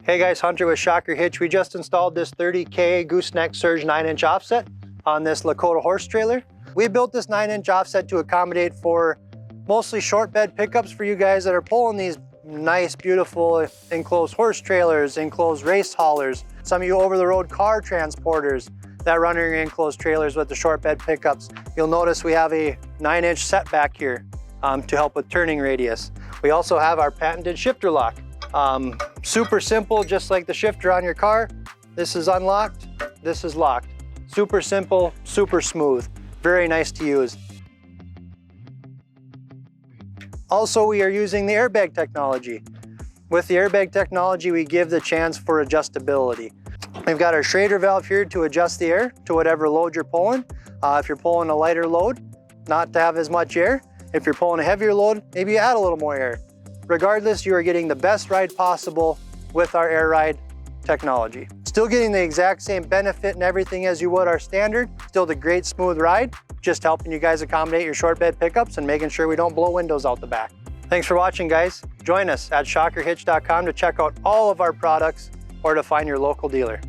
Hey guys, Hunter with Shocker Hitch. We just installed this 30K Gooseneck Surge 9-inch offset on this Lakota horse trailer. We built this 9-inch offset to accommodate for mostly short bed pickups for you guys that are pulling these nice, beautiful enclosed horse trailers, enclosed race haulers, some of you over-the-road car transporters that run your enclosed trailers with the short bed pickups. You'll notice we have a 9-inch setback here to help with turning radius. We also have our patented shifter lock. Super simple, just like the shifter on your car. This is unlocked, this is locked. Super simple, super smooth, very nice to use. Also, we are using the airbag technology. With the airbag technology, we give the chance for adjustability. We've got our Schrader valve here to adjust the air to whatever load you're pulling. If you're pulling a lighter load, not to have as much air. If you're pulling a heavier load, maybe you add a little more air. Regardless, you are getting the best ride possible with our Air Ride technology. Still getting the exact same benefit and everything as you would our standard. Still the great smooth ride, just helping you guys accommodate your short bed pickups and making sure we don't blow windows out the back. Thanks for watching, guys. Join us at shockerhitch.com to check out all of our products or to find your local dealer.